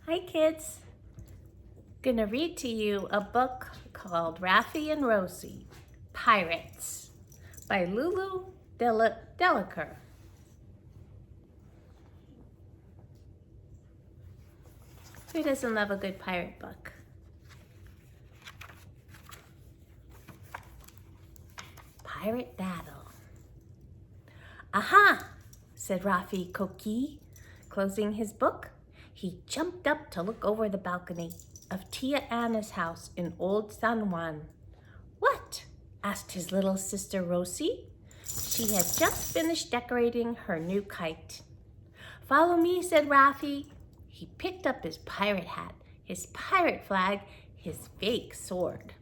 Hi kids. Gonna read to you a book called Rafi and Rosi, Pirates by Lulu Delacour. Who doesn't love a good pirate book? Pirate Battle. Aha, said Rafi Coqui, closing his book. He jumped up to look over the balcony of Tia Anna's house in Old San Juan. What? Asked his little sister Rosi. She had just finished decorating her new kite. Follow me, said Rafi. He picked up his pirate hat, his pirate flag, his fake sword,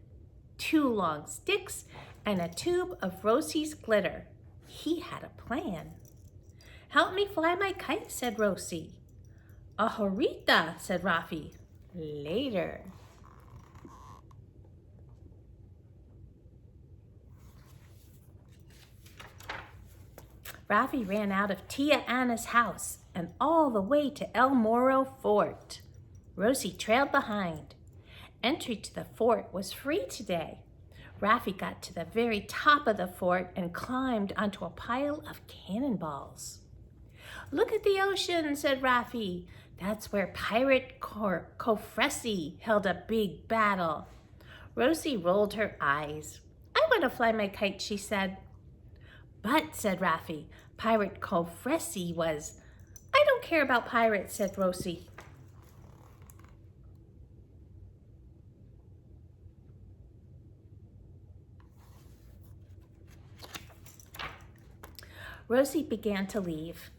2 long sticks, and a tube of Rosi's glitter. He had a plan. Help me fly my kite, said Rosi. Ahorita, said Rafi. Later. Rafi ran out of Tia Anna's house and all the way to El Moro Fort. Rosi trailed behind. Entry to the fort was free today. Rafi got to the very top of the fort and climbed onto a pile of cannonballs. Look at the ocean, said Rafi. That's where Pirate Cofresi held a big battle. Rosi rolled her eyes. I want to fly my kite, she said. But, said Rafi, Pirate Cofresi was... I don't care about pirates, said Rosi. Rosi began to leave.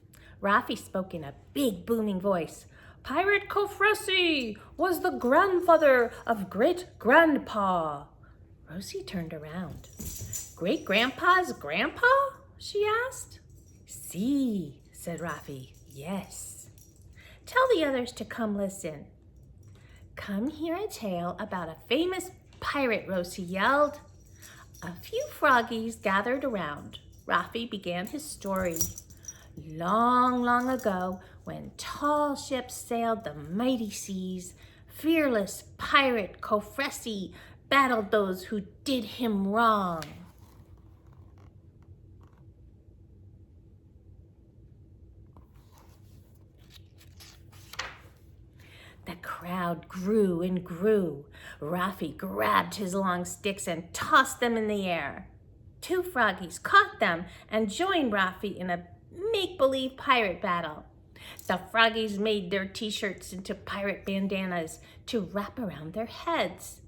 Rafi spoke in a big booming voice. Pirate Cofresi was the grandfather of great-grandpa. Rosi turned around. Great-grandpa's grandpa? She asked. See, said Rafi. Yes. Tell the others to come listen. Come hear a tale about a famous pirate, Rosi yelled. A few froggies gathered around. Rafi began his story. Long, long ago, when tall ships sailed the mighty seas, fearless pirate Cofresi battled those who did him wrong. The crowd grew and grew. Rafi grabbed his long sticks and tossed them in the air. 2 froggies caught them and joined Rafi in a make-believe pirate battle. The froggies made their t-shirts into pirate bandanas to wrap around their heads.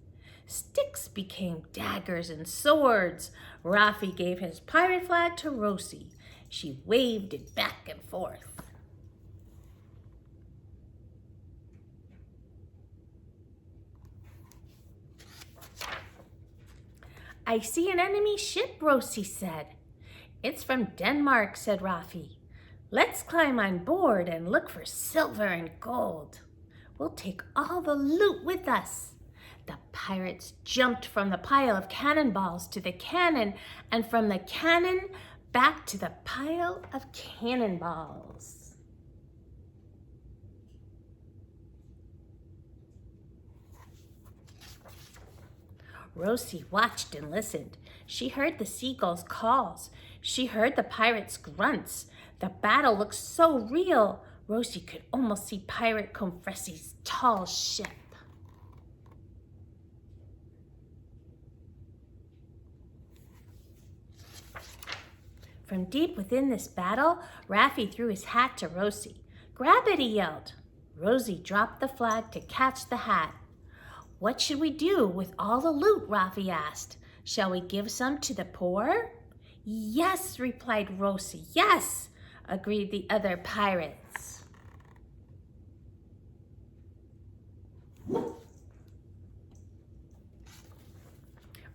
Sticks became daggers and swords. Rafi gave his pirate flag to Rosi. She waved it back and forth. I see an enemy ship, Rosi said. It's from Denmark, said Rafi. Let's climb on board and look for silver and gold. We'll take all the loot with us. The pirates jumped from the pile of cannonballs to the cannon, and from the cannon back to the pile of cannonballs. Rosi watched and listened. She heard the seagulls' calls. She heard the pirates' grunts. The battle looked so real, Rosi could almost see Pirate Cofresi's tall ship. From deep within this battle, Rafi threw his hat to Rosi. Grab it, he yelled. Rosi dropped the flag to catch the hat. What should we do with all the loot, Rafi asked. Shall we give some to the poor? Yes, replied Rosi. Yes, agreed the other pirates.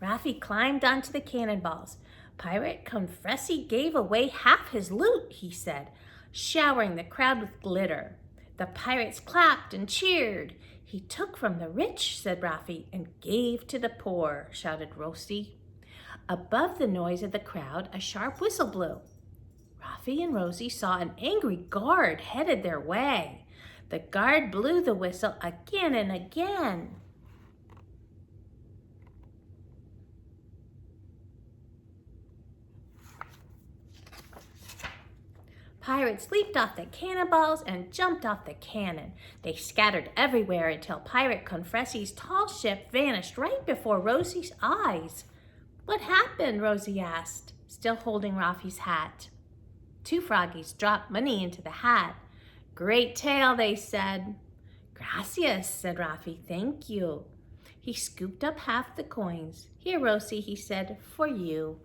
Rafi climbed onto the cannonballs. Pirate Cofresi gave away half his loot, he said, showering the crowd with glitter. The pirates clapped and cheered. He took from the rich, said Rafi, and gave to the poor, shouted Rosi. Above the noise of the crowd, a sharp whistle blew. Rafi and Rosi saw an angry guard headed their way. The guard blew the whistle again and again. Pirates leaped off the cannonballs and jumped off the cannon. They scattered everywhere until Pirate Confressi's tall ship vanished right before Rosie's eyes. "What happened?" Rosie asked, still holding Rafi's hat. Two froggies dropped money into the hat. "Great tale," they said. "Gracias," said Rafi. "Thank you." He scooped up half the coins. "Here, Rosie," he said, "for you."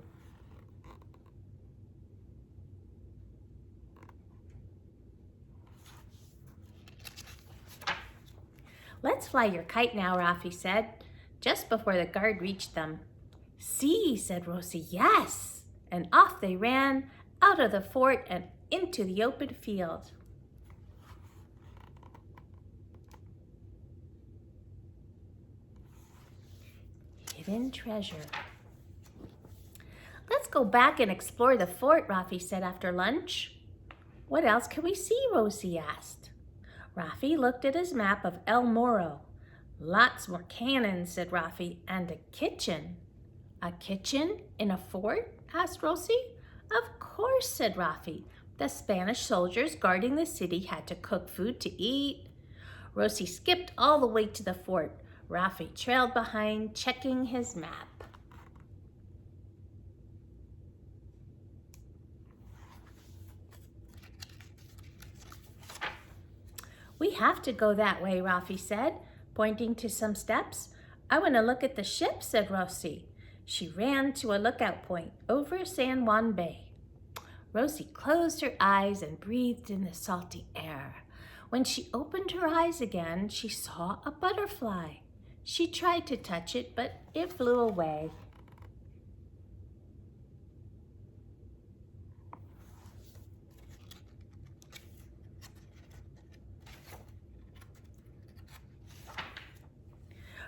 "Let's fly your kite now," Rafi said, just before the guard reached them. "See," said Rosie, "yes." And off they ran, out of the fort and into the open field. Hidden treasure. "Let's go back and explore the fort," Rafi said after lunch. "What else can we see?" Rosie asked. Rafi looked at his map of El Moro. "Lots more cannons," said Rafi, "and a kitchen." "A kitchen in a fort?" asked Rosie. "Of course," said Rafi. "The Spanish soldiers guarding the city had to cook food to eat." Rosie skipped all the way to the fort. Rafi trailed behind, checking his map. "We have to go that way," Rafi said, pointing to some steps. "I want to look at the ship," said Rosie. She ran to a lookout point over San Juan Bay. Rosie closed her eyes and breathed in the salty air. When she opened her eyes again, she saw a butterfly. She tried to touch it, but it flew away.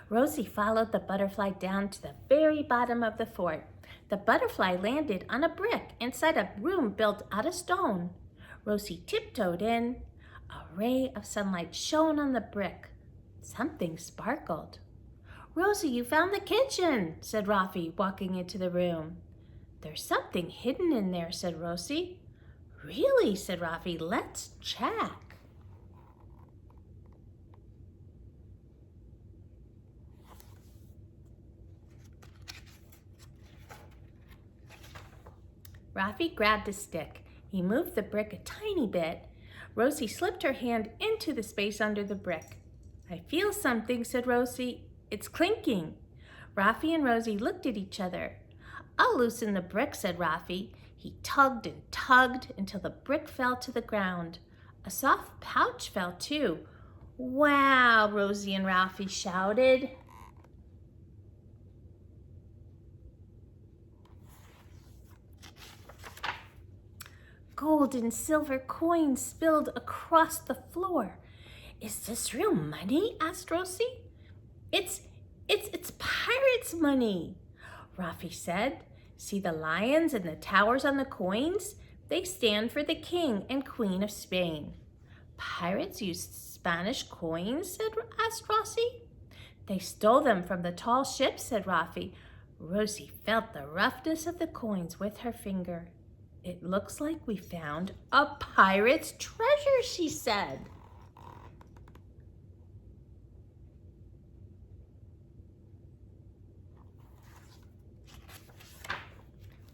Rosie followed the butterfly down to the very bottom of the fort. The butterfly landed on a brick inside a room built out of stone. Rosie tiptoed in. A ray of sunlight shone on the brick. Something sparkled. "Rosie, you found the kitchen," said Rafi, walking into the room. "There's something hidden in there," said Rosie. "Really?" said Rafi. "Let's check." Rafi grabbed a stick. He moved the brick a tiny bit. Rosie slipped her hand into the space under the brick. "I feel something," said Rosie. "It's clinking." Rafi and Rosie looked at each other. "I'll loosen the brick," said Rafi. He tugged and tugged until the brick fell to the ground. A soft pouch fell too. "Wow!" Rosie and Rafi shouted. Gold and silver coins spilled across the floor. "Is this real money?" asked Rosie. It's pirates' money," Rafi said. "See the lions and the towers on the coins? They stand for the King and Queen of Spain." "Pirates used Spanish coins?" asked Rosie. "They stole them from the tall ship," said Rafi. Rosie felt the roughness of the coins with her finger. "It looks like we found a pirate's treasure," she said.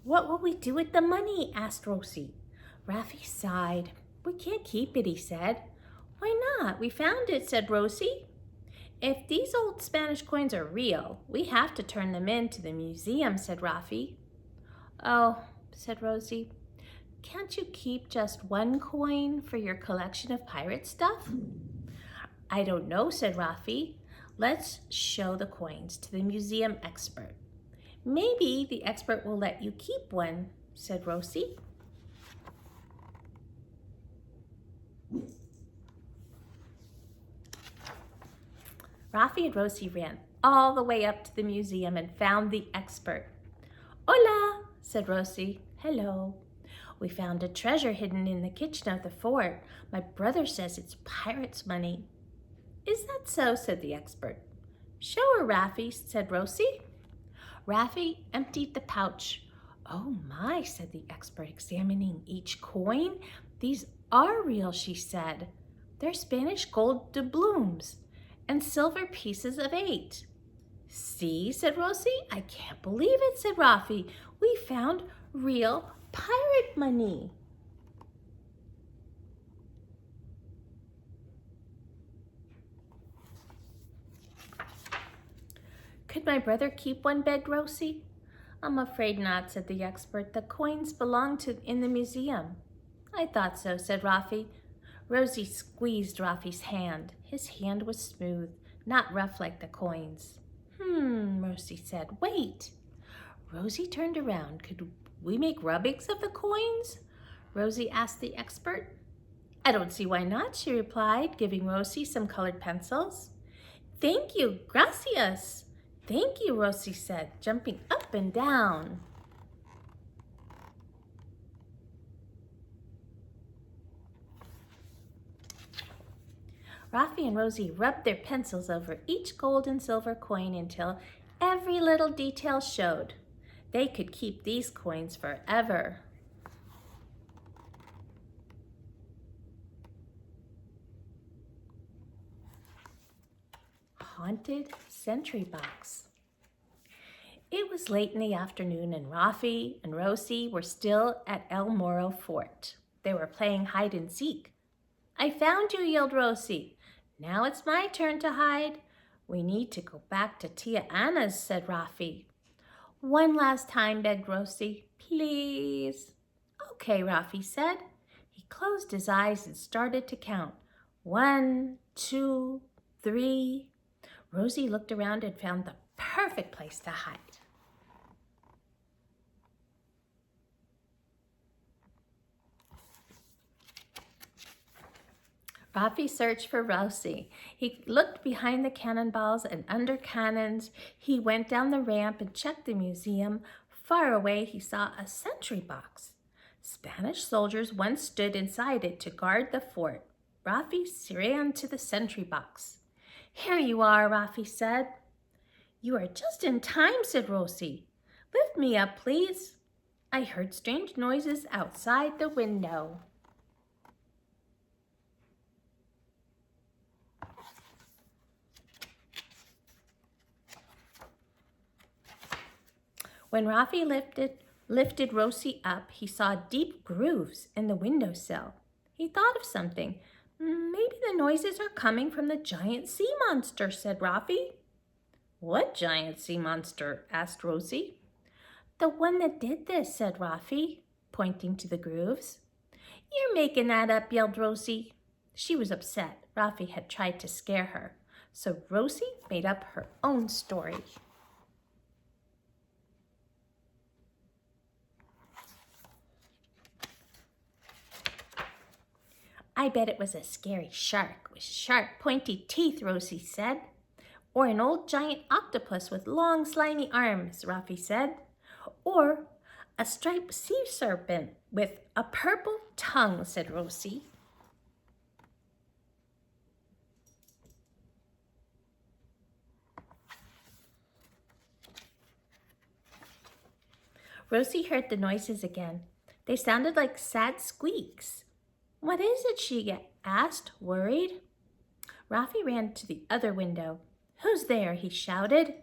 "What will we do with the money?" asked Rosie. Rafi sighed. "We can't keep it," he said. "Why not? We found it," said Rosie. "If these old Spanish coins are real, we have to turn them in to the museum," said Rafi. "Oh," said Rosie. "Can't you keep just one coin for your collection of pirate stuff?" "I don't know," said Rafi. "Let's show the coins to the museum expert." "Maybe the expert will let you keep one," said Rosie. Rafi and Rosie ran all the way up to the museum and found the expert. "Hola," said Rosie. "Hello. We found a treasure hidden in the kitchen of the fort. My brother says it's pirates' money. Is that so? Said the expert. Show her, Rafi, said Rosi. Rafi emptied the pouch. Oh my, said the expert, examining each coin. These are real, she said. They're Spanish gold doubloons and silver pieces of 8. See, said Rosi. I can't believe it, said Rafi. We found real pirate money. Could my brother keep one? Begged Rosi. I'm afraid not, said the expert. The coins belong in the museum. I thought so, said Rafi. Rosi squeezed Rafi's hand. His hand was smooth, not rough like the coins. Rosi said. Wait. Rosi turned around. Could we make rubbings of the coins? Rosi asked the expert. I don't see why not, she replied, giving Rosi some colored pencils. Thank you, gracias. Thank you, Rosi said, jumping up and down. Rafi and Rosi rubbed their pencils over each gold and silver coin until every little detail showed. They could keep these coins forever. Haunted Sentry Box. It was late in the afternoon and Rafi and Rosi were still at El Moro Fort. They were playing hide and seek. I found you, yelled Rosi. Now it's my turn to hide. We need to go back to Tia Anna's, said Rafi. One last time, begged Rosi. Please. Okay, Rafi said. He closed his eyes and started to count. 1, 2, 3. Rosi looked around and found the perfect place to hide. Rafi searched for Rosi. He looked behind the cannonballs and under cannons. He went down the ramp and checked the museum. Far away, he saw a sentry box. Spanish soldiers once stood inside it to guard the fort. Rafi ran to the sentry box. Here you are, Rafi said. You are just in time, said Rosi. Lift me up, please. I heard strange noises outside the window. When Rafi lifted Rosi up, he saw deep grooves in the windowsill. He thought of something. Maybe the noises are coming from the giant sea monster, said Rafi. What giant sea monster? Asked Rosi. The one that did this, said Rafi, pointing to the grooves. You're making that up, yelled Rosi. She was upset. Rafi had tried to scare her. So Rosi made up her own story. I bet it was a scary shark with sharp, pointy teeth, Rosi said. Or an old giant octopus with long, slimy arms, Rafi said. Or a striped sea serpent with a purple tongue, said Rosi. Rosi heard the noises again. They sounded like sad squeaks. What is it? She asked, worried. Rafi ran to the other window. Who's there? He shouted.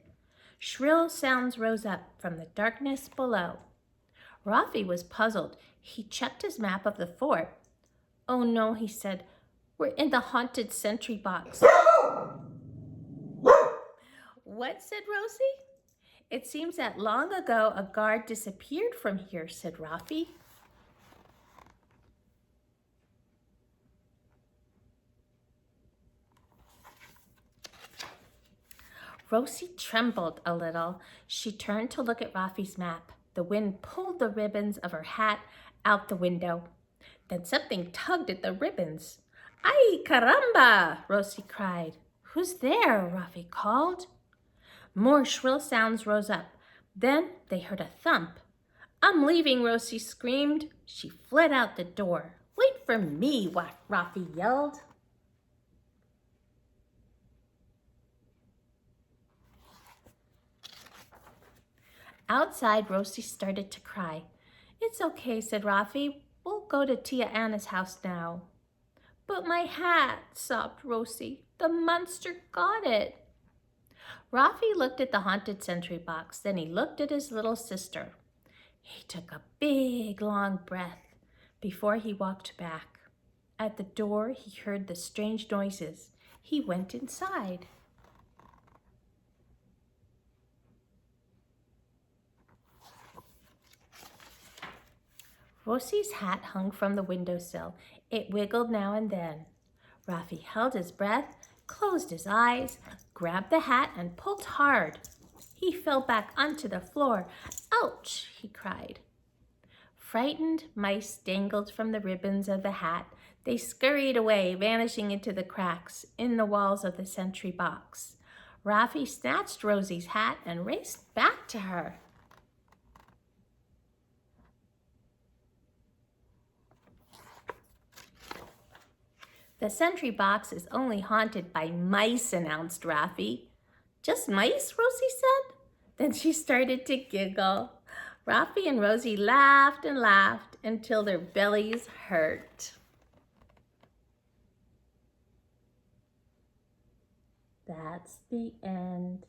Shrill sounds rose up from the darkness below. Rafi was puzzled. He checked his map of the fort. Oh no, he said. We're in the haunted sentry box. What? Said Rosi. It seems that long ago a guard disappeared from here, said Rafi. Rosi trembled a little. She turned to look at Rafi's map. The wind pulled the ribbons of her hat out the window. Then something tugged at the ribbons. Ay, caramba, Rosi cried. Who's there? Rafi called. More shrill sounds rose up. Then they heard a thump. I'm leaving, Rosi screamed. She fled out the door. Wait for me, Rafi yelled. Outside, Rosi started to cry. It's okay, said Rafi. We'll go to Tia Anna's house now. But my hat, sobbed Rosi. The monster got it. Rafi looked at the haunted sentry box. Then he looked at his little sister. He took a big, long breath before he walked back. At the door, he heard the strange noises. He went inside. Rosi's hat hung from the windowsill. It wiggled now and then. Rafi held his breath, closed his eyes, grabbed the hat, and pulled hard. He fell back onto the floor. Ouch, he cried. Frightened mice dangled from the ribbons of the hat. They scurried away, vanishing into the cracks in the walls of the sentry box. Rafi snatched Rosi's hat and raced back to her. The sentry box is only haunted by mice, announced Rafi. Just mice, Rosi said. Then she started to giggle. Rafi and Rosi laughed and laughed until their bellies hurt. That's the end.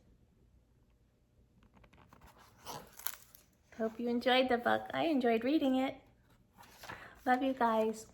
Hope you enjoyed the book. I enjoyed reading it. Love you guys.